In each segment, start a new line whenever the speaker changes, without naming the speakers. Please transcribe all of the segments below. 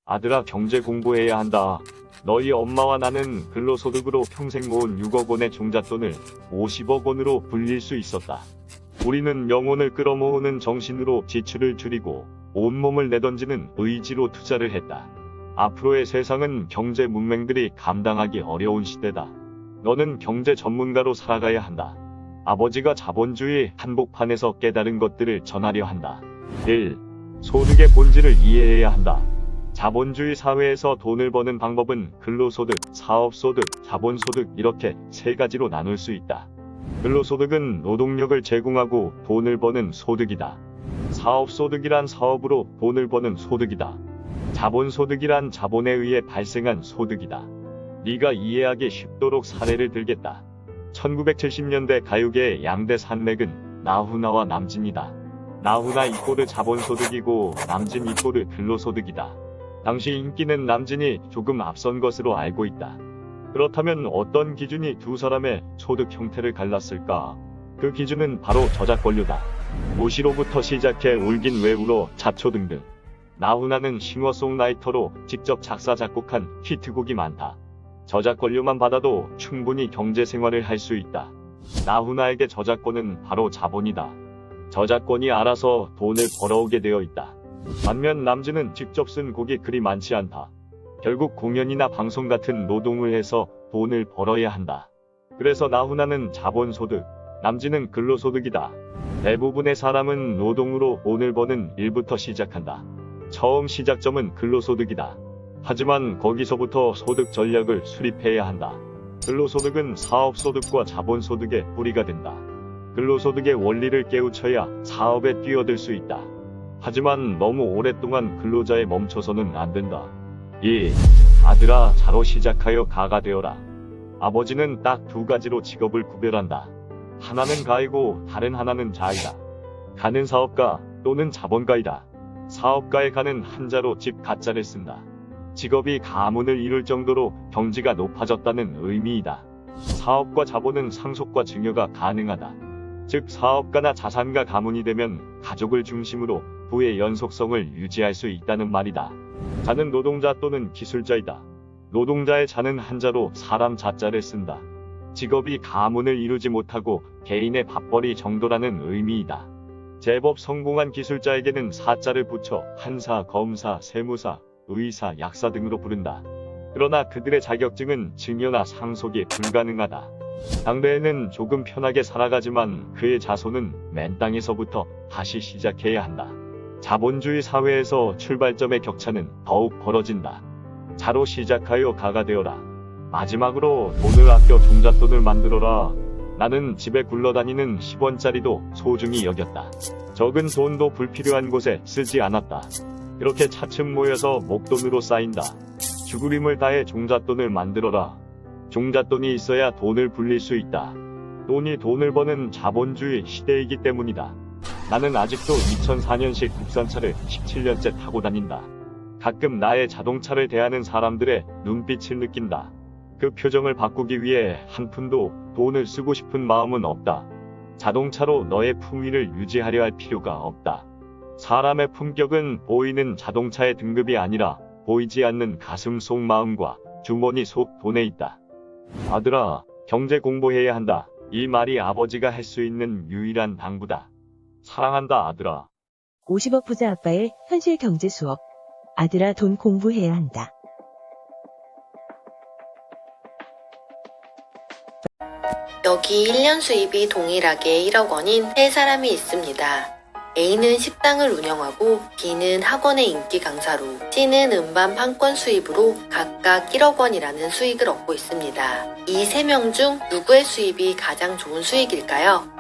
아들아, 경제 공부해야 한다. 너희 엄마와 나는 근로소득으로 평생 모은 6억 원의 종잣돈을 50억 원으로 불릴 수 있었다. 우리는 영혼을 끌어모으는 정신으로 지출을 줄이고 온몸을 내던지는 의지로 투자를 했다. 앞으로의 세상은 경제 문맹들이 감당하기 어려운 시대다. 너는 경제 전문가로 살아가야 한다. 아버지가 자본주의 한복판에서 깨달은 것들을 전하려 한다. 1. 소득의 본질을 이해해야 한다. 자본주의 사회에서 돈을 버는 방법은 근로소득, 사업소득, 자본소득 이렇게 세 가지로 나눌 수 있다. 근로소득은 노동력을 제공하고 돈을 버는 소득이다. 사업소득이란 사업으로 돈을 버는 소득이다. 자본소득이란 자본에 의해 발생한 소득이다. 네가 이해하기 쉽도록 사례를 들겠다. 1970년대 가요계의 양대 산맥은 나훈아와 남진이다. 나훈아 이꼬르 자본소득이고 남진 이꼬르 근로소득이다. 당시 인기는 남진이 조금 앞선 것으로 알고 있다. 그렇다면 어떤 기준이 두 사람의 소득 형태를 갈랐을까? 그 기준은 바로 저작권료다. 모시로부터 시작해 울긴 왜 울어, 자초 등등. 나훈아는 싱어송라이터로 직접 작사 작곡한 히트곡이 많다. 저작권료만 받아도 충분히 경제생활을 할 수 있다. 나훈아에게 저작권은 바로 자본이다. 저작권이 알아서 돈을 벌어오게 되어 있다. 반면 남진은 직접 쓴 곡이 그리 많지 않다. 결국 공연이나 방송 같은 노동을 해서 돈을 벌어야 한다. 그래서 나훈아는 자본소득, 남진은 근로소득이다. 대부분의 사람은 노동으로 돈을 버는 일부터 시작한다. 처음 시작점은 근로소득이다. 하지만 거기서부터 소득 전략을 수립해야 한다. 근로소득은 사업소득과 자본소득의 뿌리가 된다. 근로소득의 원리를 깨우쳐야 사업에 뛰어들 수 있다. 하지만 너무 오랫동안 근로자에 멈춰서는 안 된다. 2. 아들아, 자로 시작하여 가가 되어라. 아버지는 딱 두 가지로 직업을 구별한다. 하나는 가이고 다른 하나는 자이다. 가는 사업가 또는 자본가이다. 사업가의 가는 한자로 집 가자를 쓴다. 직업이 가문을 이룰 정도로 경지가 높아졌다는 의미이다. 사업과 자본은 상속과 증여가 가능하다. 즉 사업가나 자산가 가문이 되면 가족을 중심으로 부의 연속성을 유지할 수 있다는 말이다. 자는 노동자 또는 기술자이다. 노동자의 자는 한자로 사람 자자를 쓴다. 직업이 가문을 이루지 못하고 개인의 밥벌이 정도라는 의미이다. 제법 성공한 기술자에게는 사자를 붙여 판사, 검사, 세무사, 의사, 약사 등으로 부른다. 그러나 그들의 자격증은 증여나 상속이 불가능하다. 당대에는 조금 편하게 살아가지만 그의 자손은 맨 땅에서부터 다시 시작해야 한다. 자본주의 사회에서 출발점의 격차는 더욱 벌어진다. 자로 시작하여 가가 되어라. 마지막으로 돈을 아껴 종잣돈을 만들어라. 나는 집에 굴러다니는 10원짜리도 소중히 여겼다. 적은 돈도 불필요한 곳에 쓰지 않았다. 그렇게 차츰 모여서 목돈으로 쌓인다. 죽으림을 다해 종잣돈을 만들어라. 종잣돈이 있어야 돈을 불릴 수 있다. 돈이 돈을 버는 자본주의 시대이기 때문이다. 나는 아직도 2004년식 국산차를 17년째 타고 다닌다. 가끔 나의 자동차를 대하는 사람들의 눈빛을 느낀다. 그 표정을 바꾸기 위해 한 푼도 돈을 쓰고 싶은 마음은 없다. 자동차로 너의 품위를 유지하려 할 필요가 없다. 사람의 품격은 보이는 자동차의 등급이 아니라 보이지 않는 가슴 속 마음과 주머니 속 돈에 있다. 아들아, 경제 공부해야 한다. 이 말이 아버지가 할 수 있는 유일한 당부다. 사랑한다, 아들아.
50억 부자 아빠의 현실 경제 수업. 아들아, 돈 공부해야 한다.
여기 1년 수입이 동일하게 1억 원인 세 사람이 있습니다. A는 식당을 운영하고 B는 학원의 인기 강사로 C는 음반 판권 수입으로 각각 1억 원이라는 수익을 얻고 있습니다. 이 세 명 중 누구의 수입이 가장 좋은 수익일까요?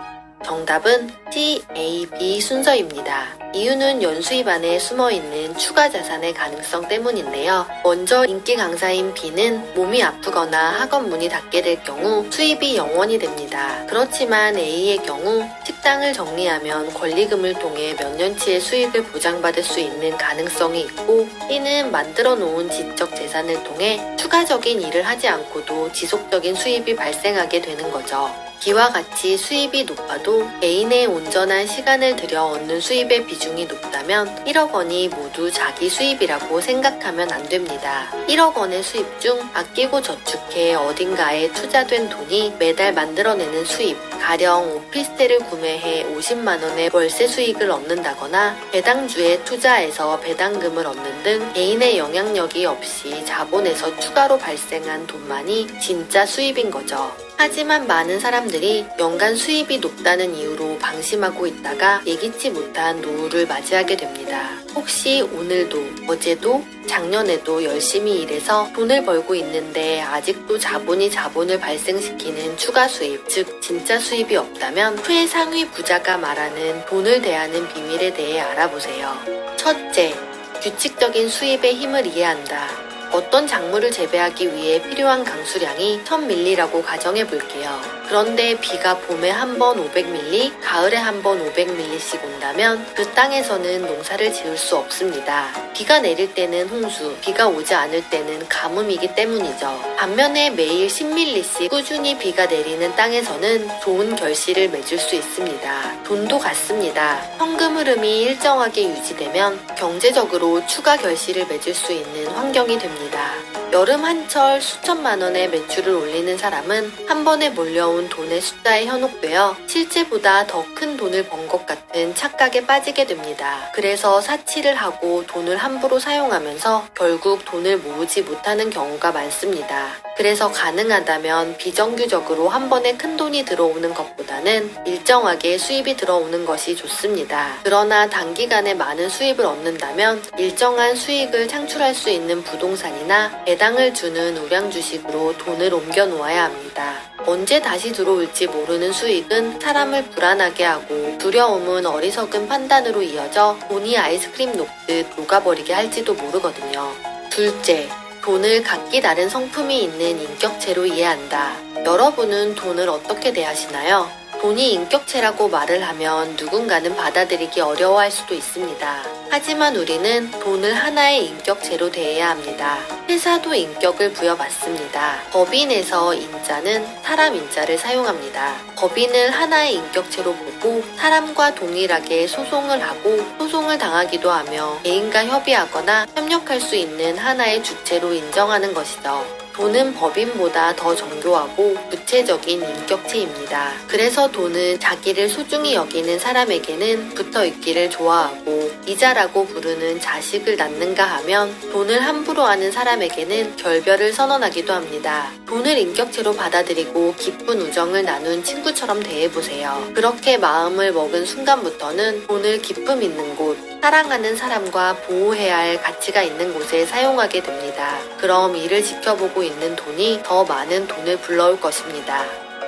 정답은 C, A, B 순서입니다. 이유는 연수입 안에 숨어있는 추가 자산의 가능성 때문인데요. 먼저 인기 강사인 B는 몸이 아프거나 학원 문이 닫게 될 경우 수입이 0원이 됩니다. 그렇지만 A의 경우 식당을 정리하면 권리금을 통해 몇 년치의 수익을 보장받을 수 있는 가능성이 있고 C는 만들어 놓은 지적 재산을 통해 추가적인 일을 하지 않고도 지속적인 수입이 발생하게 되는 거죠. 비와 같이 수입이 높아도 개인의 온전한 시간을 들여 얻는 수입의 비중이 높다면 1억 원이 모두 자기 수입이라고 생각하면 안 됩니다. 1억 원의 수입 중 아끼고 저축해 어딘가에 투자된 돈이 매달 만들어내는 수입, 가령 오피스텔을 구매해 50만 원의 월세 수익을 얻는다거나 배당주에 투자해서 배당금을 얻는 등 개인의 영향력이 없이 자본에서 추가로 발생한 돈만이 진짜 수입인 거죠. 하지만 많은 사람들이 연간 수입이 높다는 이유로 방심하고 있다가 예기치 못한 노후를 맞이하게 됩니다. 혹시 오늘도, 어제도, 작년에도 열심히 일해서 돈을 벌고 있는데 아직도 자본이 자본을 발생시키는 추가 수입, 즉 진짜 수입이 없다면 후에 상위 부자가 말하는 돈을 대하는 비밀에 대해 알아보세요. 첫째, 규칙적인 수입의 힘을 이해한다. 어떤 작물을 재배하기 위해 필요한 강수량이 1000ml라고 가정해 볼게요. 그런데 비가 봄에 한 번 500ml, 가을에 한 번 500ml씩 온다면 그 땅에서는 농사를 지을 수 없습니다. 비가 내릴 때는 홍수, 비가 오지 않을 때는 가뭄이기 때문이죠. 반면에 매일 10ml씩 꾸준히 비가 내리는 땅에서는 좋은 결실을 맺을 수 있습니다. 돈도 같습니다. 현금 흐름이 일정하게 유지되면 경제적으로 추가 결실을 맺을 수 있는 환경이 됩니다. 여름 한철 수천만 원의 매출을 올리는 사람은 한 번에 몰려온 돈의 숫자에 현혹되어 실제보다 더 큰 돈을 번 것 같은 착각에 빠지게 됩니다. 그래서 사치를 하고 돈을 함부로 사용하면서 결국 돈을 모으지 못하는 경우가 많습니다. 그래서 가능하다면 비정규적으로 한 번에 큰 돈이 들어오는 것보다는 일정하게 수입이 들어오는 것이 좋습니다. 그러나 단기간에 많은 수입을 얻는다면 일정한 수익을 창출할 수 있는 부동산이나 배당을 주는 우량 주식으로 돈을 옮겨 놓아야 합니다. 언제 다시 들어올지 모르는 수익은 사람을 불안하게 하고 두려움은 어리석은 판단으로 이어져 돈이 아이스크림 녹듯 녹아버리게 할지도 모르거든요. 둘째, 돈을 각기 다른 성품이 있는 인격체로 이해한다. 여러분은 돈을 어떻게 대하시나요? 돈이 인격체라고 말을 하면 누군가는 받아들이기 어려워할 수도 있습니다. 하지만 우리는 돈을 하나의 인격체로 대해야 합니다. 회사도 인격을 부여받습니다. 법인에서 인자는 사람 인자를 사용합니다. 법인을 하나의 인격체로 보고 사람과 동일하게 소송을 하고 소송을 당하기도 하며 개인과 협의하거나 협력할 수 있는 하나의 주체로 인정하는 것이죠. 돈은 법인보다 더 정교하고 구체적인 인격체입니다. 그래서 돈은 자기를 소중히 여기는 사람에게는 붙어있기를 좋아하고 이자라고 부르는 자식을 낳는가 하면 돈을 함부로 하는 사람에게는 결별을 선언하기도 합니다. 돈을 인격체로 받아들이고 깊은 우정을 나눈 친구처럼 대해보세요. 그렇게 마음을 먹은 순간부터는 돈을 기쁨 있는 곳, 사랑하는 사람과 보호해야 할 가치가 있는 곳에 사용하게 됩니다. 그럼 이를 지켜보고 있는 돈이 더 많은 돈을 불러올 것입니다.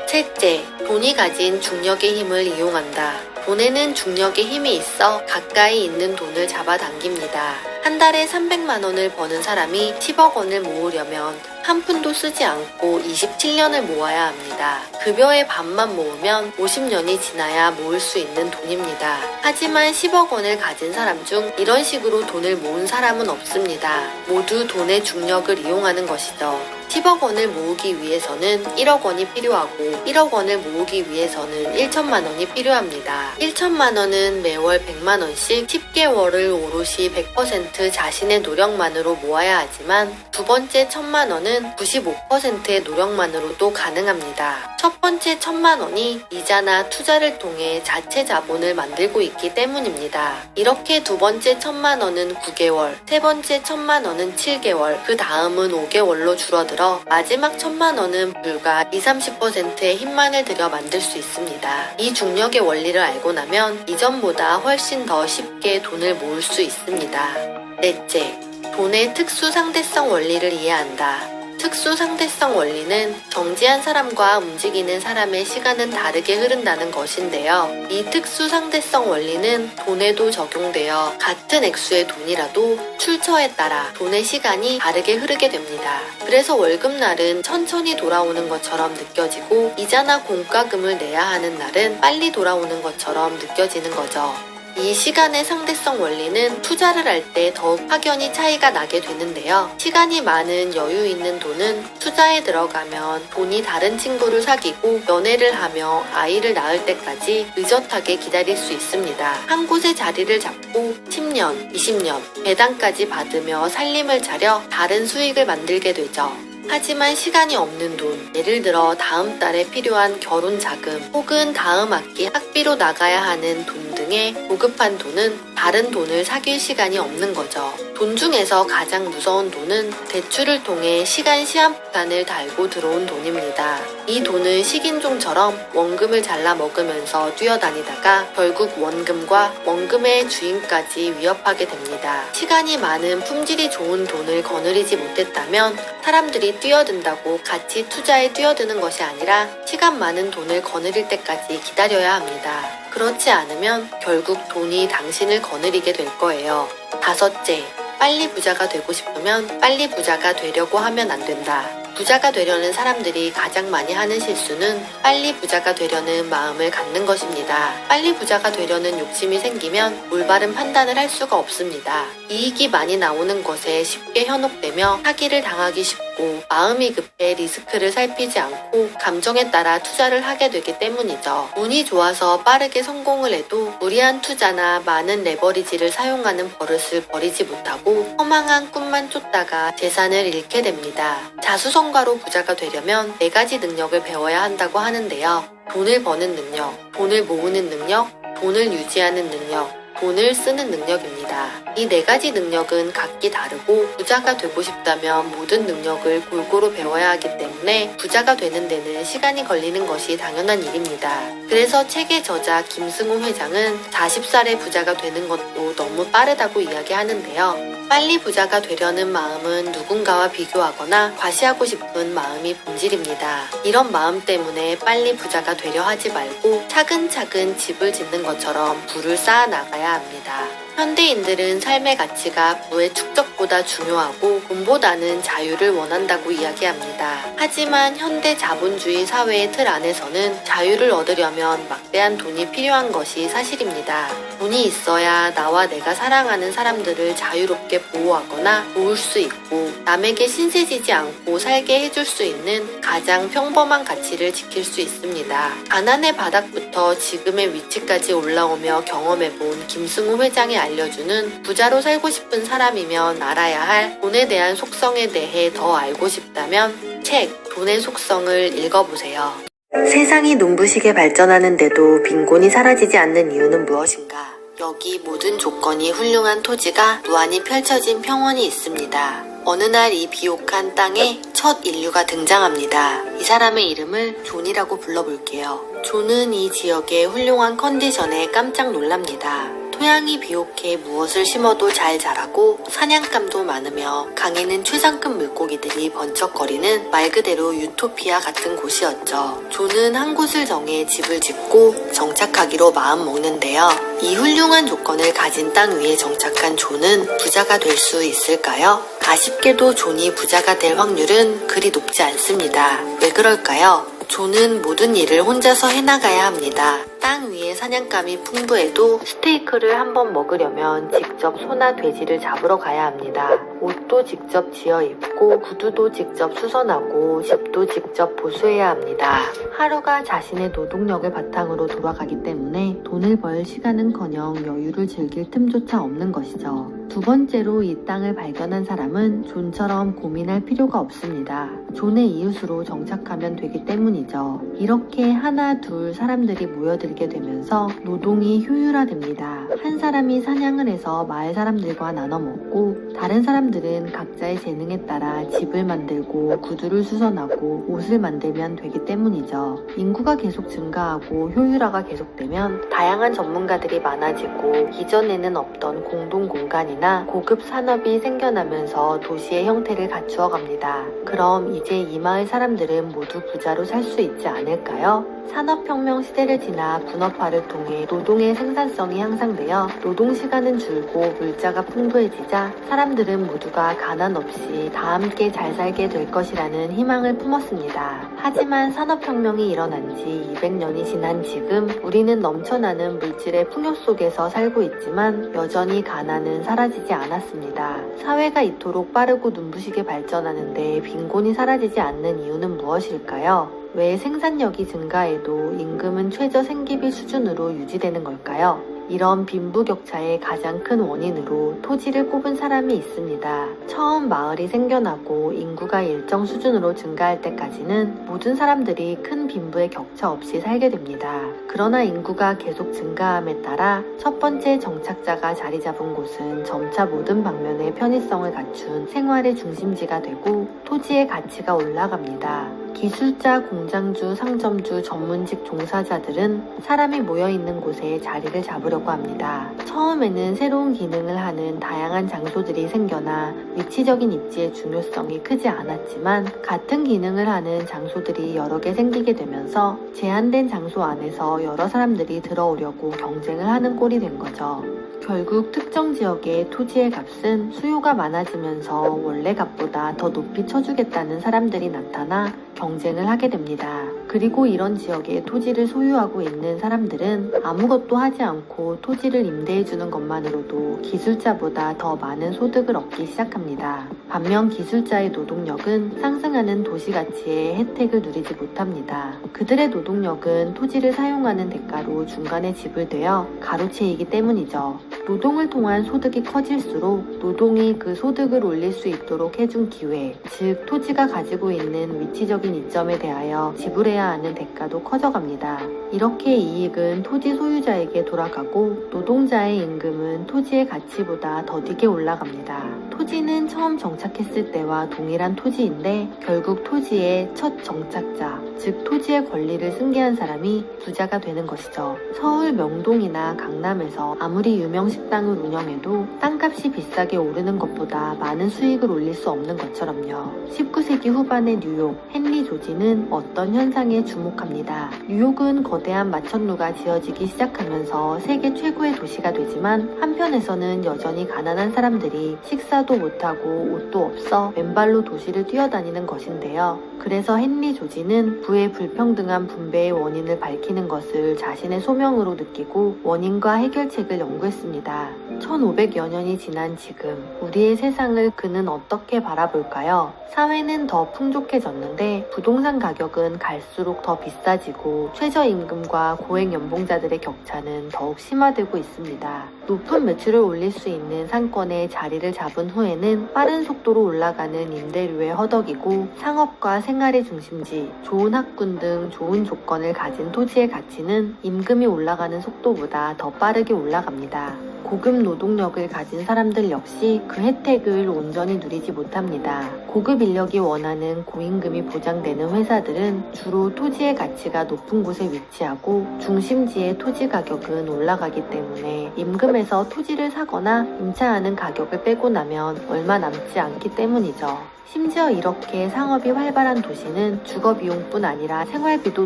셋째, 돈이 가진 중력의 힘을 이용한다. 돈에는 중력의 힘이 있어 가까이 있는 돈을 잡아당깁니다. 한 달에 300만 원을 버는 사람이 10억 원을 모으려면 한 푼도 쓰지 않고 27년을 모아야 합니다. 급여의 반만 모으면 50년이 지나야 모을 수 있는 돈입니다. 하지만 10억 원을 가진 사람 중 이런 식으로 돈을 모은 사람은 없습니다. 모두 돈의 중력을 이용하는 것이죠. 10억 원을 모으기 위해서는 1억 원이 필요하고 1억 원을 모으기 위해서는 1천만 원이 필요합니다. 1천만 원은 매월 100만 원씩 10개월을 오롯이 100% 자신의 노력만으로 모아야 하지만 두 번째 1천만 원은 95%의 노력만으로도 가능합니다. 첫 번째 1천만 원이 이자나 투자를 통해 자체 자본을 만들고 있기 때문입니다. 이렇게 두 번째 1천만 원은 9개월, 세 번째 1천만 원은 7개월, 그 다음은 5개월로 줄어들어 마지막 1천만 원은 불과 20-30%의 힘만을 들여 만들 수 있습니다. 이 중력의 원리를 알고 나면 이전보다 훨씬 더 쉽게 돈을 모을 수 있습니다. 넷째, 돈의 특수 상대성 원리를 이해한다. 특수 상대성 원리는 정지한 사람과 움직이는 사람의 시간은 다르게 흐른다는 것인데요. 이 특수 상대성 원리는 돈에도 적용되어 같은 액수의 돈이라도 출처에 따라 돈의 시간이 다르게 흐르게 됩니다. 그래서 월급날은 천천히 돌아오는 것처럼 느껴지고 이자나 공과금을 내야 하는 날은 빨리 돌아오는 것처럼 느껴지는 거죠. 이 시간의 상대성 원리는 투자를 할 때 더욱 확연히 차이가 나게 되는데요. 시간이 많은 여유 있는 돈은 투자에 들어가면 돈이 다른 친구를 사귀고 연애를 하며 아이를 낳을 때까지 의젓하게 기다릴 수 있습니다. 한 곳에 자리를 잡고 10년, 20년 배당까지 받으며 살림을 차려 다른 수익을 만들게 되죠. 하지만 시간이 없는 돈, 예를 들어 다음 달에 필요한 결혼 자금 혹은 다음 학기 학비로 나가야 하는 돈 등의 고급한 돈은 다른 돈을 사귈 시간이 없는 거죠. 돈 중에서 가장 무서운 돈은 대출을 통해 시간 시한폭탄을 달고 들어온 돈입니다. 이 돈은 식인종처럼 원금을 잘라 먹으면서 뛰어다니다가 결국 원금과 원금의 주인까지 위협하게 됩니다. 시간이 많은 품질이 좋은 돈을 거느리지 못했다면 사람들이 뛰어든다고 같이 투자에 뛰어드는 것이 아니라 시간 많은 돈을 거느릴 때까지 기다려야 합니다. 그렇지 않으면 결국 돈이 당신을 거느리게 될 거예요. 다섯째, 빨리 부자가 되고 싶으면 빨리 부자가 되려고 하면 안 된다. 부자가 되려는 사람들이 가장 많이 하는 실수는 빨리 부자가 되려는 마음을 갖는 것입니다. 빨리 부자가 되려는 욕심이 생기면 올바른 판단을 할 수가 없습니다. 이익이 많이 나오는 것에 쉽게 현혹되며 사기를 당하기 쉽고 마음이 급해 리스크를 살피지 않고 감정에 따라 투자를 하게 되기 때문이죠. 운이 좋아서 빠르게 성공을 해도 무리한 투자나 많은 레버리지를 사용하는 버릇을 버리지 못하고 허망한 꿈만 쫓다가 재산을 잃게 됩니다. 자수성가로 부자가 되려면 4가지 능력을 배워야 한다고 하는데요. 돈을 버는 능력, 돈을 모으는 능력, 돈을 유지하는 능력, 돈을 쓰는 능력입니다. 이 4가지 능력은 각기 다르고 부자가 되고 싶다면 모든 능력을 골고루 배워야 하기 때문에 부자가 되는 데는 시간이 걸리는 것이 당연한 일입니다. 그래서 책의 저자 김승호 회장은 40살에 부자가 되는 것도 너무 빠르다고 이야기하는데요. 빨리 부자가 되려는 마음은 누군가와 비교하거나 과시하고 싶은 마음이 본질입니다. 이런 마음 때문에 빨리 부자가 되려 하지 말고 차근차근 집을 짓는 것처럼 부를 쌓아 나가야 합니다. 현대인들은 삶의 가치가 부의 축적보다 중요하고 돈보다는 자유를 원한다고 이야기합니다. 하지만 현대 자본주의 사회의 틀 안에서는 자유를 얻으려면 막대한 돈이 필요한 것이 사실입니다. 돈이 있어야 나와 내가 사랑하는 사람들을 자유롭게 보호하거나 도울 수 있고 남에게 신세지지 않고 살게 해줄 수 있는 가장 평범한 가치를 지킬 수 있습니다. 가난의 바닥부터 지금의 위치까지 올라오며 경험해본 김승호 회장이 알려주는 부자로 살고 싶은 사람이면 알아야 할 돈에 대한 속성에 대해 더 알고 싶다면 책 돈의 속성을 읽어보세요. 세상이 눈부시게 발전하는데도 빈곤이 사라지지 않는 이유는 무엇인가? 여기 모든 조건이 훌륭한 토지가 무한히 펼쳐진 평원이 있습니다. 어느 날 이 비옥한 땅에 첫 인류가 등장합니다. 이 사람의 이름을 존이라고 불러볼게요. 존은 이 지역의 훌륭한 컨디션에 깜짝 놀랍니다. 토양이 비옥해 무엇을 심어도 잘 자라고 사냥감도 많으며 강에는 최상급 물고기들이 번쩍거리는 말 그대로 유토피아 같은 곳이었죠. 존은 한 곳을 정해 집을 짓고 정착하기로 마음먹는데요. 이 훌륭한 조건을 가진 땅 위에 정착한 존은 부자가 될 수 있을까요? 아쉽게도 존이 부자가 될 확률은 그리 높지 않습니다. 왜 그럴까요? 존은 모든 일을 혼자서 해나가야 합니다. 땅 위에 사냥감이 풍부해도 스테이크를 한번 먹으려면 직접 소나 돼지를 잡으러 가야 합니다. 옷도 직접 지어 입고 구두도 직접 수선하고 집도 직접 보수해야 합니다. 하루가 자신의 노동력을 바탕으로 돌아가기 때문에 돈을 벌 시간은커녕 여유를 즐길 틈조차 없는 것이죠. 두 번째로 이 땅을 발견한 사람은 존처럼 고민할 필요가 없습니다. 존의 이웃으로 정착하면 되기 때문이죠. 이렇게 하나 둘 사람들이 모여들게 되면서 노동이 효율화됩니다. 한 사람이 사냥을 해서 마을 사람들과 나눠 먹고 다른 사람들은 각자의 재능에 따라 집을 만들고 구두를 수선하고 옷을 만들면 되기 때문이죠. 인구가 계속 증가하고 효율화가 계속되면 다양한 전문가들이 많아지고 이전에는 없던 공동 공간이나 고급 산업이 생겨나면서 도시의 형태를 갖추어 갑니다. 그럼 이제 이 마을 사람들은 모두 부자로 살 수 있지 않을까요? 산업혁명 시대를 지나 분업화를 통해 노동의 생산성이 향상되어 노동시간은 줄고 물자가 풍부해지자 사람들은 모두가 가난 없이 다 함께 잘 살게 될 것이라는 희망을 품었습니다. 하지만 산업혁명이 일어난 지 200년이 지난 지금 우리는 넘쳐나는 물질의 풍요 속에서 살고 있지만 여전히 가난은 사라지지 않았습니다. 사회가 이토록 빠르고 눈부시게 발전하는데 빈곤이 사라지지 않는 이유는 무엇일까요? 왜 생산력이 증가해도 임금은 최저 생계비 수준으로 유지되는 걸까요? 이런 빈부격차의 가장 큰 원인으로 토지를 꼽은 사람이 있습니다. 처음 마을이 생겨나고 인구가 일정 수준으로 증가할 때까지는 모든 사람들이 큰 빈부의 격차 없이 살게 됩니다. 그러나 인구가 계속 증가함에 따라 첫 번째 정착자가 자리 잡은 곳은 점차 모든 방면의 편의성을 갖춘 생활의 중심지가 되고 토지의 가치가 올라갑니다. 기술자, 공장주, 상점주, 전문직 종사자들은 사람이 모여있는 곳에 자리를 잡으려고 합니다. 처음에는 새로운 기능을 하는 다양한 장소들이 생겨나 위치적인 입지의 중요성이 크지 않았지만 같은 기능을 하는 장소들이 여러 개 생기게 되면서 제한된 장소 안에서 여러 사람들이 들어오려고 경쟁을 하는 꼴이 된 거죠. 결국 특정 지역의 토지의 값은 수요가 많아지면서 원래 값보다 더 높이 쳐주겠다는 사람들이 나타나 경쟁을 하게 됩니다. 그리고 이런 지역에 토지를 소유하고 있는 사람들은 아무것도 하지 않고 토지를 임대해주는 것만으로도 기술자보다 더 많은 소득을 얻기 시작합니다. 반면 기술자의 노동력은 상승하는 도시가치의 혜택을 누리지 못합니다. 그들의 노동력은 토지를 사용하는 대가로 중간에 지불되어 가로채이기 때문이죠. 노동을 통한 소득이 커질수록 노동이 그 소득을 올릴 수 있도록 해준 기회, 즉 토지가 가지고 있는 위치적인 이점에 대하여 지불해야 하는 대가도 커져갑니다. 이렇게 이익은 토지 소유자에게 돌아가고 노동자의 임금은 토지의 가치보다 더디게 올라갑니다. 토지는 처음 정착했을 때와 동일한 토지인데 결국 토지의 첫 정착자, 즉 토지의 권리를 승계한 사람이 부자가 되는 것이죠. 서울 명동이나 강남에서 아무리 유명 식당을 운영해도 땅값이 비싸게 오르는 것보다 많은 수익을 올릴 수 없는 것처럼요. 19세기 후반의 뉴욕, 헨리 조지는 어떤 현상에 주목합니다. 뉴욕은 거대한 마천루가 지어지기 시작하면서 세계 최고의 도시가 되지만 한편에서는 여전히 가난한 사람들이 식사도 못하고 옷도 없어 맨발로 도시를 뛰어다니는 것인데요. 그래서 헨리 조지는 부의 불평등한 분배의 원인을 밝히는 것을 자신의 소명으로 느끼고 원인과 해결책을 연구했습니다. 1500여 년이 지난 지금 우리의 세상을 그는 어떻게 바라볼까요? 사회는 더 풍족해졌는데 부동산 가격은 갈수록 더 비싸지고 최저임금과 고액연봉자들의 격차는 더욱 심화되고 있습니다. 높은 매출을 올릴 수 있는 상권에 자리를 잡은 후에는 빠른 속도로 올라가는 임대료에 허덕이고 상업과 생활의 중심지, 좋은 학군 등 좋은 조건을 가진 토지의 가치는 임금이 올라가는 속도보다 더 빠르게 올라갑니다. 고급 노동력을 가진 사람들 역시 그 혜택을 온전히 누리지 못합니다. 고급 인력이 원하는 고임금이 보장되는 회사들은 주로 토지의 가치가 높은 곳에 위치하고 중심지의 토지 가격은 올라가기 때문에 임금에서 토지를 사거나 임차하는 가격을 빼고 나면 얼마 남지 않기 때문이죠. 심지어 이렇게 상업이 활발한 도시는 주거비용뿐 아니라 생활비도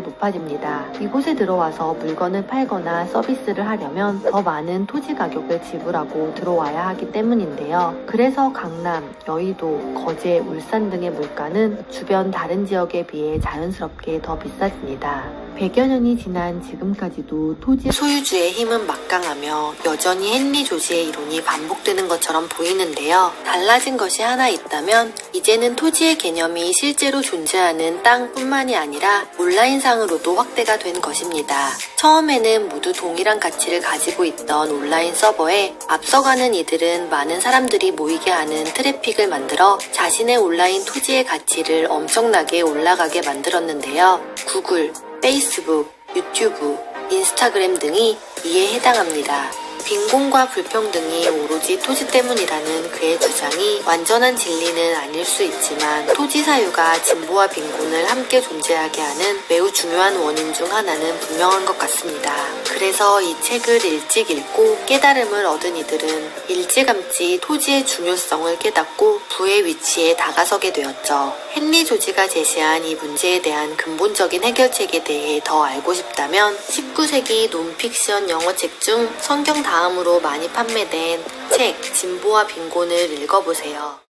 높아집니다. 이곳에 들어와서 물건을 팔거나 서비스를 하려면 더 많은 토지 가격을 지불하고 들어와야 하기 때문인데요. 그래서 강남, 여의도, 거제, 울산 등의 물가는 주변 다른 지역에 비해 자연스럽게 더 비싸집니다. 100여 년이 지난 지금까지도 토지 소유주의 힘은 막강하며 여전히 헨리 조지의 이론이 반복되는 것처럼 보이는데요. 달라진 것이 하나 있다면 이제는 토지의 개념이 실제로 존재하는 땅뿐만이 아니라 온라인상으로도 확대가 된 것입니다. 처음에는 모두 동일한 가치를 가지고 있던 온라인 서버에 앞서가는 이들은 많은 사람들이 모이게 하는 트래픽을 만들어 자신의 온라인 토지의 가치를 엄청나게 올라가게 만들었는데요. 구글, 페이스북, 유튜브, 인스타그램 등이 이에 해당합니다. 빈곤과 불평등이 오로지 토지 때문이라는 그의 주장이 완전한 진리는 아닐 수 있지만 토지 사유가 진보와 빈곤을 함께 존재하게 하는 매우 중요한 원인 중 하나는 분명한 것 같습니다. 그래서 이 책을 일찍 읽고 깨달음을 얻은 이들은 일찌감치 토지의 중요성을 깨닫고 부의 위치에 다가서게 되었죠. 헨리 조지가 제시한 이 문제에 대한 근본적인 해결책에 대해 더 알고 싶다면 19세기 논픽션 영어책 중 성경 다음으로 많이 판매된 책 진보와 빈곤을 읽어보세요.